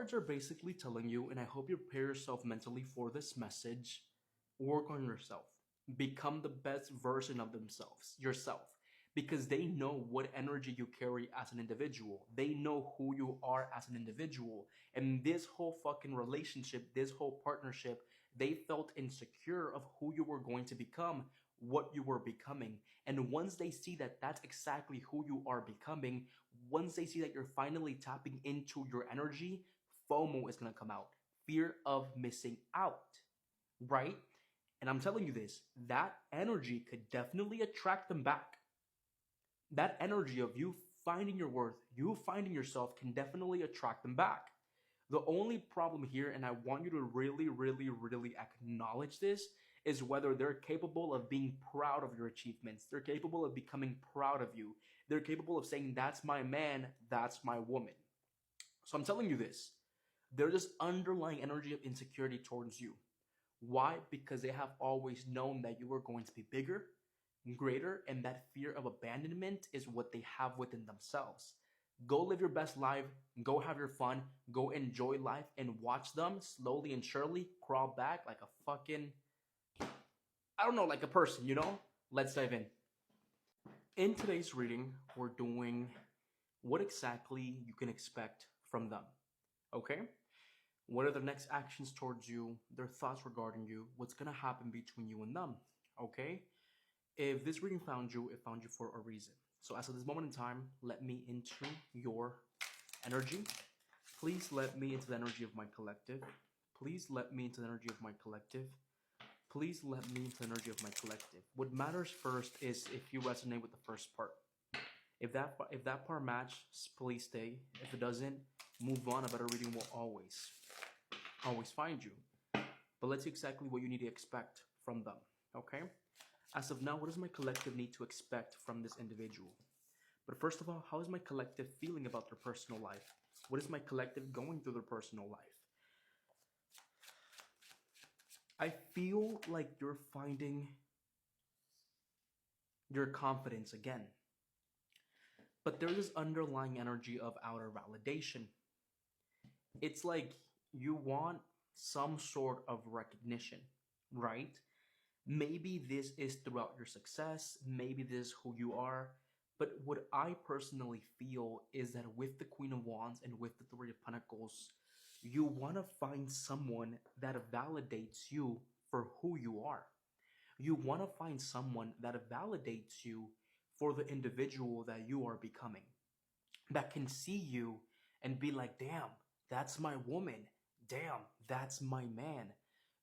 cards are basically telling you, and I hope you prepare yourself mentally for this message, work on yourself. Become the best version of yourself. Because they know what energy you carry as an individual. They know who you are as an individual. And this whole fucking relationship, this whole partnership, they felt insecure of who you were going to become, what you were becoming. And once they see that that's exactly who you are becoming, once they see that you're finally tapping into your energy, FOMO is going to come out. Fear of missing out, right? And I'm telling you this, that energy could definitely attract them back. That energy of you finding your worth, you finding yourself can definitely attract them back. The only problem here, and I want you to really, really, really acknowledge this, is whether they're capable of being proud of your achievements. They're capable of becoming proud of you. They're capable of saying, that's my man, that's my woman. So I'm telling you this. There's this underlying energy of insecurity towards you. Why? Because they have always known that you are going to be bigger, greater, and that fear of abandonment is what they have within themselves. Go live your best life, go have your fun, go enjoy life, and watch them slowly and surely crawl back like a fucking, I don't know, like a person, you know? Let's dive in. In today's reading, we're doing what exactly you can expect from them, okay? What are their next actions towards you, their thoughts regarding you, what's gonna happen between you and them, okay? If this reading found you, it found you for a reason. So as of this moment in time, let me into your energy. Please let me into the energy of my collective. Please let me into the energy of my collective. Please let me into the energy of my collective. What matters first is if you resonate with the first part. If that part matches, please stay. If it doesn't, move on. A better reading will always find you. But let's see exactly what you need to expect from them, okay? As of now, what does my collective need to expect from this individual? But first of all, how is my collective feeling about their personal life? What is my collective going through their personal life? I feel like you're finding your confidence again. But there's this underlying energy of outer validation. It's like you want some sort of recognition, right? Maybe this is throughout your success, maybe this is who you are, but what I personally feel is that with the Queen of Wands and with the Three of Pentacles, you want to find someone that validates you for who you are. You want to find someone that validates you for the individual that you are becoming, that can see you and be like, damn, that's my woman. Damn, that's my man.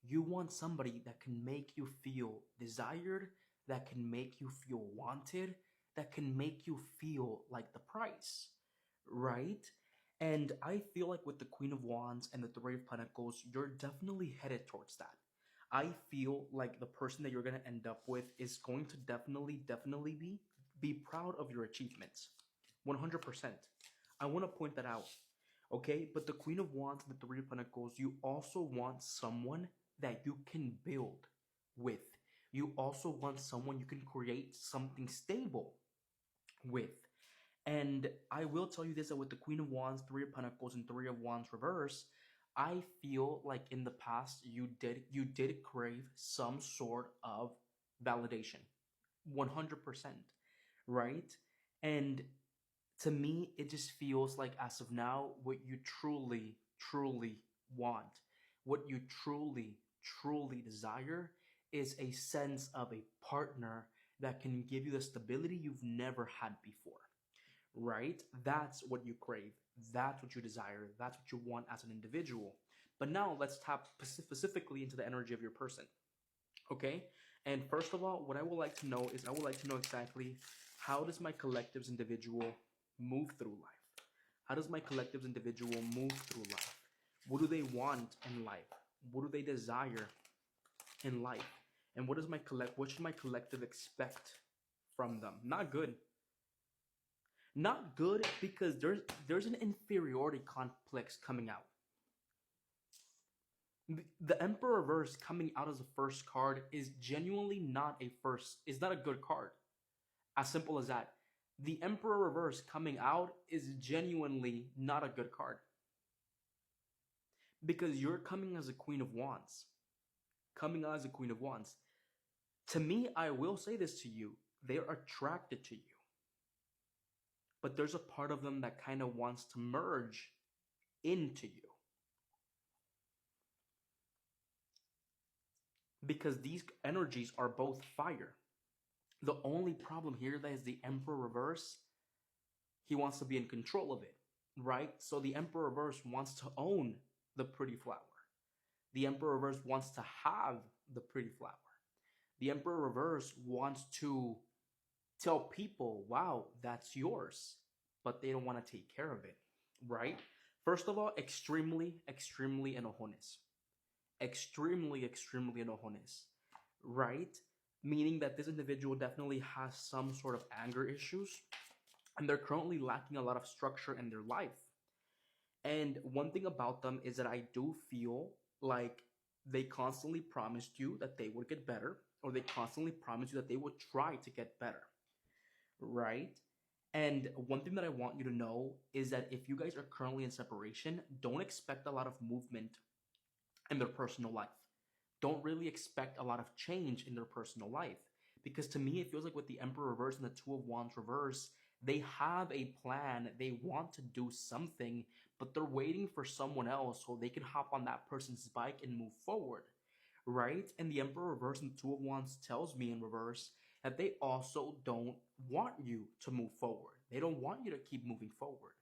You want somebody that can make you feel desired, that can make you feel wanted, that can make you feel like the prize, right? And I feel like with the Queen of Wands and the Three of Pentacles, you're definitely headed towards that. I feel like the person that you're going to end up with is going to definitely be proud of your achievements. 100%. I want to point that out. Okay, but the Queen of Wands and the Three of Pentacles, you also want someone that you can build with. You also want someone you can create something stable with. And I will tell you this, that with the Queen of Wands, Three of Pentacles, and Three of Wands reverse, I feel like in the past you did crave some sort of validation. 100%, right? And to me, it just feels like as of now, what you truly want, what you truly desire is a sense of a partner that can give you the stability you've never had before, right? That's what you crave. That's what you desire. That's what you want as an individual. But now let's tap specifically into the energy of your person, okay? And first of all, what I would like to know is I would like to know exactly how does my collective's individual move through life? How does my collective's individual move through life? What do they want in life? What do they desire in life? And what should my collective expect from them? Not good. Not good because there's an inferiority complex coming out. The Emperor reverse coming out as a first card is genuinely not a good card. As simple as that. The Emperor reverse coming out is genuinely not a good card. because you're coming as a queen of wands. Coming as a queen of wands. To me, I will say this to you, they're attracted to you. But there's a part of them that kind of wants to merge into you. Because these energies are both fire. The only problem here that is the Emperor reverse, he wants to be in control of it, right? So the Emperor reverse wants to own the pretty flower. The Emperor reverse wants to have the pretty flower. The Emperor reverse wants to tell people, wow, that's yours, but they don't want to take care of it, right? First of all, extremely enojones. Extremely enojones, right? Meaning that this individual definitely has some sort of anger issues and they're currently lacking a lot of structure in their life. And one thing about them is that I do feel like they constantly promised you that they would get better, or they constantly promised you that they would try to get better, right? And one thing that I want you to know is that if you guys are currently in separation, don't expect a lot of movement in their personal life. Don't really expect a lot of change in their personal life. Because to me, it feels like with the Emperor reverse and the Two of Wands reverse, they have a plan, they want to do something, but they're waiting for someone else so they can hop on that person's bike and move forward, right? And the Emperor reverse and the Two of Wands tells me in reverse that they also don't want you to move forward. They don't want you to keep moving forward.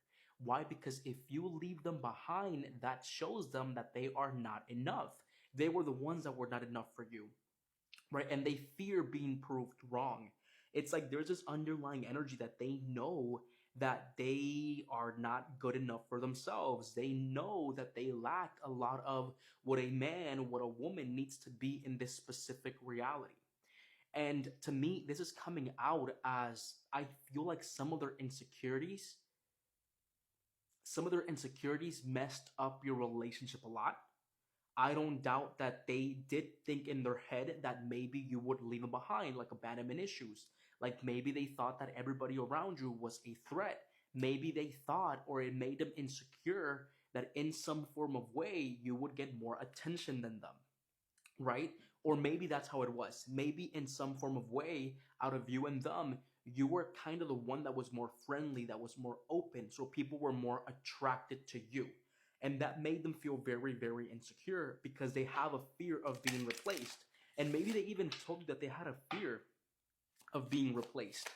Why? Because if you leave them behind, that shows them that they are not enough. They were the ones that were not enough for you, right? And they fear being proved wrong. It's like there's this underlying energy that they know that they are not good enough for themselves. They know that they lack a lot of what a man, what a woman needs to be in this specific reality. And to me, this is coming out as I feel like some of their insecurities messed up your relationship a lot. I don't doubt that they did think in their head that maybe you would leave them behind, like abandonment issues. Like maybe they thought that everybody around you was a threat. Maybe they thought, or it made them insecure, that in some form of way you would get more attention than them, right? Or maybe that's how it was. Maybe in some form of way, out of you and them, you were kind of the one that was more friendly, that was more open, so people were more attracted to you. And that made them feel very insecure because they have a fear of being replaced. And maybe they even told you that they had a fear of being replaced.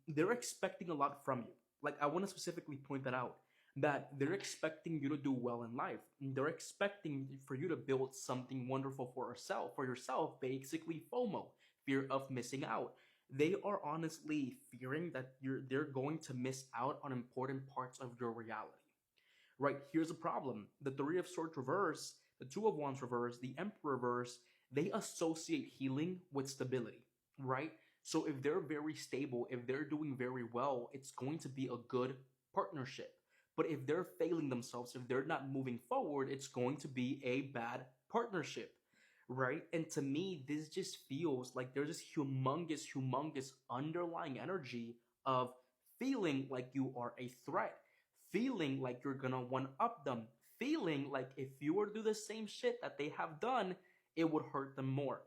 They're expecting a lot from you. Like, I want to specifically point that out, that they're expecting you to do well in life. They're expecting for you to build something wonderful for yourself, basically FOMO, fear of missing out. They are honestly fearing that they're going to miss out on important parts of your reality. Right, here's a problem. The Three of Swords reverse, the Two of Wands reverse, the Emperor reverse, they associate healing with stability, right? So if they're very stable, if they're doing very well, it's going to be a good partnership. But if they're failing themselves, if they're not moving forward, it's going to be a bad partnership, right? And to me, this just feels like there's this humongous underlying energy of feeling like you are a threat, feeling like you're gonna one up them, feeling like if you were to do the same shit that they have done, it would hurt them more,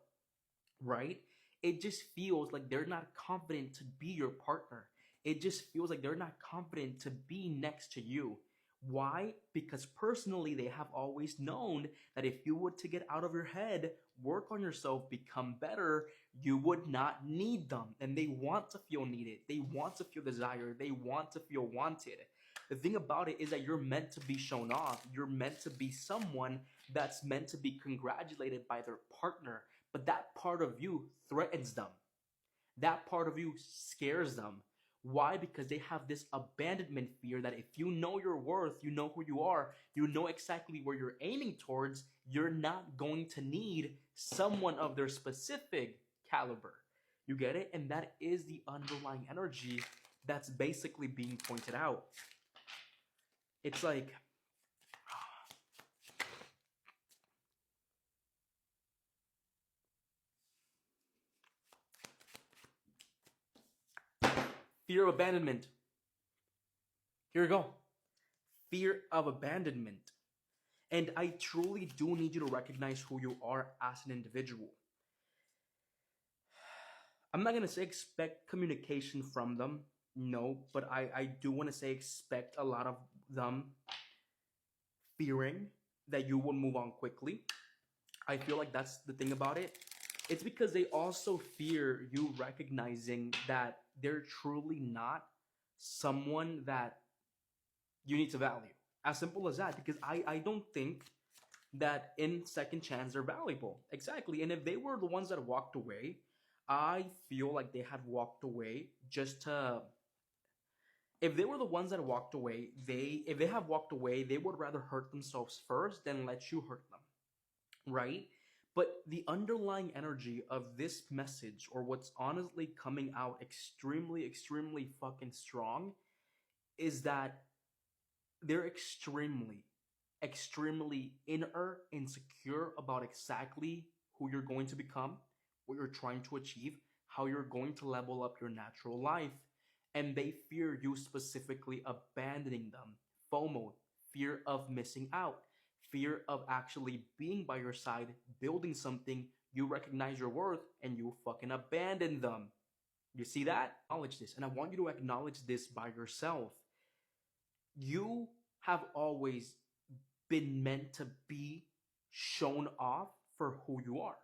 right? It just feels like they're not confident to be your partner. It just feels like they're not confident to be next to you. Why? Because personally, they have always known that if you were to get out of your head, work on yourself, become better, you would not need them. And they want to feel needed. They want to feel desired. They want to feel wanted. The thing about it is that you're meant to be shown off. You're meant to be someone that's meant to be congratulated by their partner. But that part of you threatens them. That part of you scares them. Why? Because they have this abandonment fear that if you know your worth, you know who you are, you know exactly where you're aiming towards, you're not going to need someone of their specific caliber. You get it? And that is the underlying energy that's basically being pointed out. It's like, fear of abandonment. Here we go. Fear of abandonment. And I truly do need you to recognize who you are as an individual. I'm not gonna say expect communication from them, no, but I do want to say expect a lot of them fearing that you will move on quickly. I feel like that's the thing about it. It's because they also fear you recognizing that they're truly not someone that you need to value. As simple as that. Because I don't think that in second chance they're valuable. Exactly. And if they were the ones that walked away, I feel like they had walked away just to, if they were the ones that walked away, they if they have walked away, they would rather hurt themselves first than let you hurt them, right? But the underlying energy of this message, or what's honestly coming out extremely fucking strong, is that they're extremely inner, insecure about exactly who you're going to become, what you're trying to achieve, how you're going to level up your natural life. And they fear you specifically abandoning them. FOMO, fear of missing out, fear of actually being by your side, building something, you recognize your worth, and you fucking abandon them. You see that? Acknowledge this. And I want you to acknowledge this by yourself. You have always been meant to be shown off for who you are.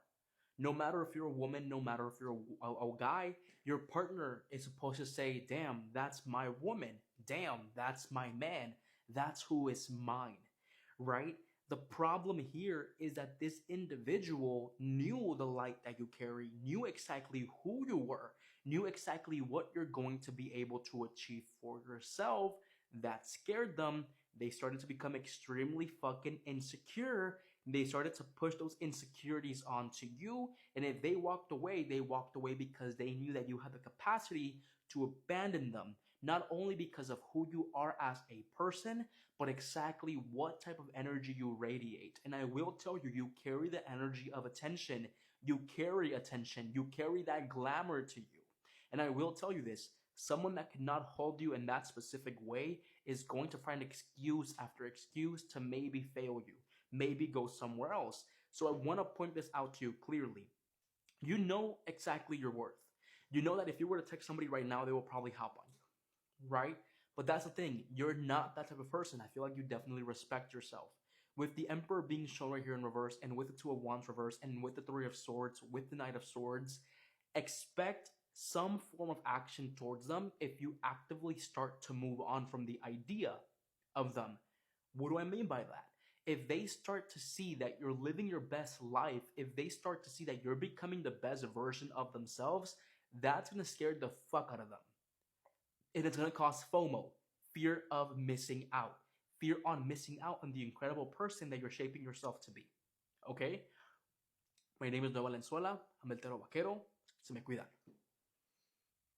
No matter if you're a woman, no matter if you're a guy, your partner is supposed to say, damn, that's my woman. Damn, that's my man. That's who is mine, right? The problem here is that this individual knew the light that you carry, knew exactly who you were, knew exactly what you're going to be able to achieve for yourself. That scared them. They started to become extremely fucking insecure. They started to push those insecurities onto you. And if they walked away because they knew that you had the capacity to abandon them, not only because of who you are as a person, but exactly what type of energy you radiate. And I will tell you, you carry the energy of attention. You carry attention. You carry that glamour to you. And I will tell you this, someone that cannot hold you in that specific way is going to find excuse after excuse to maybe fail you, maybe go somewhere else. So I want to point this out to you clearly. You know exactly your worth. You know that if you were to text somebody right now, they will probably hop on you, right? But that's the thing. You're not that type of person. I feel like you definitely respect yourself. With the Emperor being shown right here in reverse, and with the Two of Wands reverse, and with the Three of Swords, with the Knight of Swords, expect some form of action towards them if you actively start to move on from the idea of them. What do I mean by that? If they start to see that you're living your best life, if they start to see that you're becoming the best version of themselves, that's going to scare the fuck out of them. And it's going to cause FOMO, fear of missing out, fear on missing out on the incredible person that you're shaping yourself to be. Okay? My name is Noah Valenzuela. I'm el Tero Vaquero. Se me cuidan.